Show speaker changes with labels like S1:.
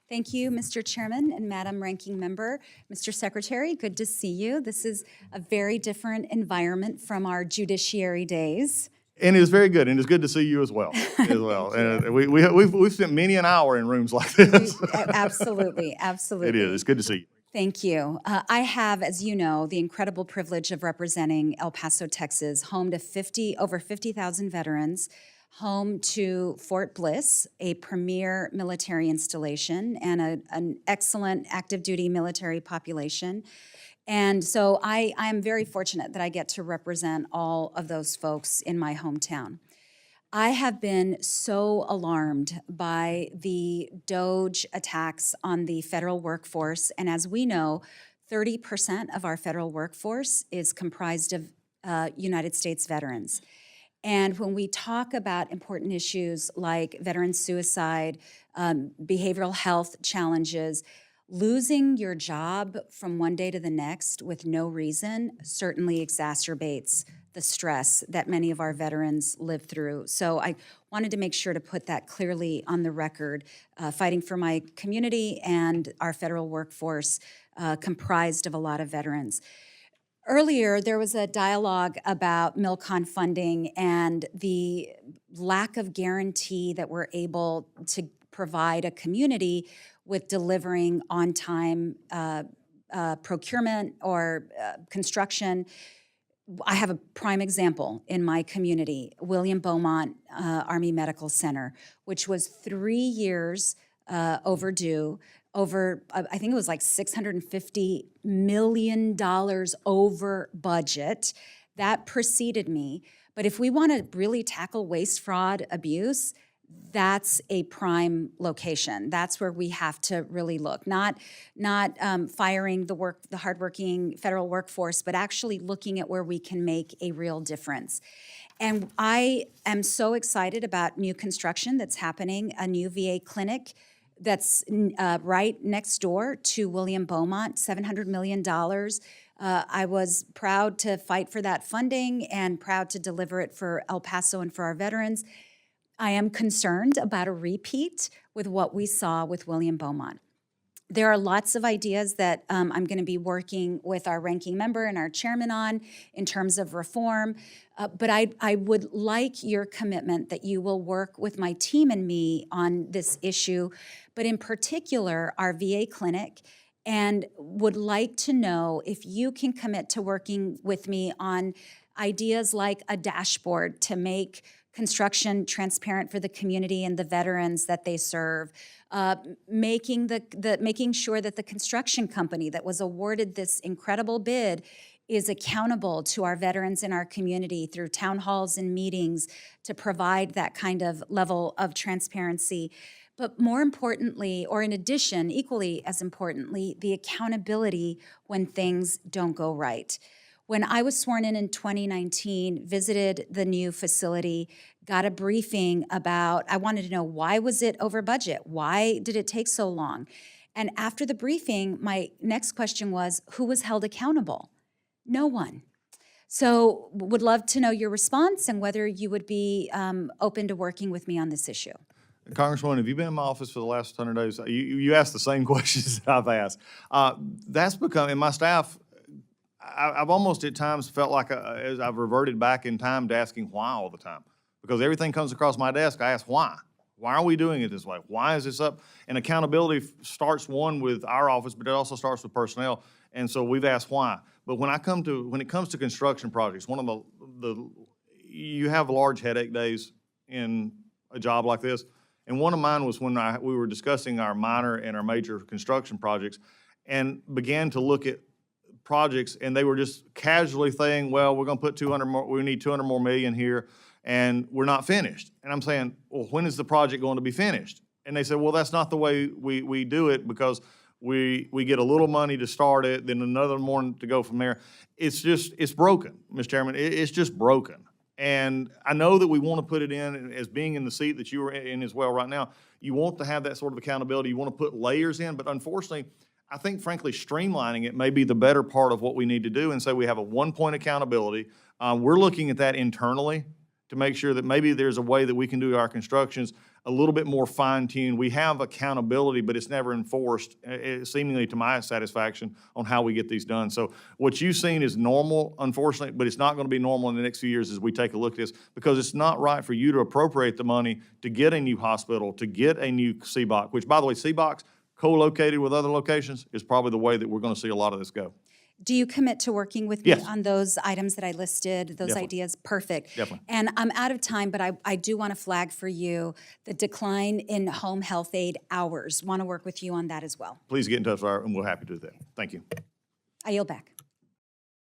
S1: Thank you, Mr. Chairman and Madam Ranking Member. Mr. Secretary, good to see you. This is a very different environment from our judiciary days.
S2: And it's very good, and it's good to see you as well. And we've spent many an hour in rooms like this.
S1: Absolutely, absolutely.
S2: It is. It's good to see you.
S1: Thank you. I have, as you know, the incredible privilege of representing El Paso, Texas, home to over 50,000 veterans, home to Fort Bliss, a premier military installation, and an excellent active duty military population. And so I'm very fortunate that I get to represent all of those folks in my hometown. I have been so alarmed by the DOGE attacks on the federal workforce. And as we know, 30% of our federal workforce is comprised of United States veterans. And when we talk about important issues like veteran suicide, behavioral health challenges, losing your job from one day to the next with no reason certainly exacerbates the stress that many of our veterans live through. So I wanted to make sure to put that clearly on the record, fighting for my community and our federal workforce comprised of a lot of veterans. Earlier, there was a dialogue about MILCON funding and the lack of guarantee that we're able to provide a community with delivering on-time procurement or construction. I have a prime example in my community, William Beaumont Army Medical Center, which was 3 years overdue, I think it was like $650 million over budget. That preceded me. But if we want to really tackle waste, fraud, abuse, that's a prime location. That's where we have to really look. Not firing the hardworking federal workforce, but actually looking at where we can make a real difference. And I am so excited about new construction that's happening, a new VA clinic that's right next door to William Beaumont, $700 million. I was proud to fight for that funding and proud to deliver it for El Paso and for our veterans. I am concerned about a repeat with what we saw with William Beaumont. There are lots of ideas that I'm going to be working with our ranking member and our chairman on in terms of reform, but I would like your commitment that you will work with my team and me on this issue, but in particular our VA clinic, and would like to know if you can commit to working with me on ideas like a dashboard to make construction transparent for the community and the veterans that they serve, making sure that the construction company that was awarded this incredible bid is accountable to our veterans in our community through town halls and meetings to provide that kind of level of transparency. But more importantly, or in addition, equally as importantly, the accountability when things don't go right. When I was sworn in 2019, visited the new facility, got a briefing about, I wanted to know why was it over budget? Why did it take so long? And after the briefing, my next question was, who was held accountable? No one. So would love to know your response and whether you would be open to working with me on this issue.
S2: Congresswoman, have you been in my office for the last 100 days? You asked the same questions that I've asked. That's become, and my staff, I've almost at times felt like as I've reverted back in time to asking why all the time. Because everything comes across my desk, I ask why. Why are we doing it this way? Why is this up? And accountability starts with our office, but it also starts with personnel. And so we've asked why. But when it comes to construction projects, one of you have large headache days in a job like this. And one of mine was when we were discussing our minor and our major construction projects and began to look at projects, and they were just casually saying, well, we're going to put 200 more, we need 200 more million here, and we're not finished. And I'm saying, well, when is the project going to be finished? And they said, well, that's not the way we do it, because we get a little money to start it, then another more to go from there. It's broken, Mr. Chairman. It's just broken. And I know that we want to put it in as being in the seat that you are in as well right now. You want to have that sort of accountability. You want to put layers in, but unfortunately, I think, frankly, streamlining it may be the better part of what we need to do. And so we have a one-point accountability. We're looking at that internally to make sure that maybe there's a way that we can do our constructions a little bit more fine-tuned. We have accountability, but it's never enforced, seemingly to my satisfaction, on how we get these done. So what you've seen is normal, unfortunately, but it's not going to be normal in the next few years as we take a look at this, because it's not right for you to appropriate the money to get a new hospital, to get a new CBOC, which, by the way, CBOCs co-located with other locations is probably the way that we're going to see a lot of this go.
S1: Do you commit to working with me
S2: Yes.
S1: on those items that I listed, those
S2: Definitely.
S1: ideas? Perfect.
S2: Definitely.
S1: And I'm out of time, but I do want to flag for you the decline in home health aid hours. Want to work with you on that as well.
S2: Please get in touch with our, and we're happy to do that. Thank you.
S1: I yield back.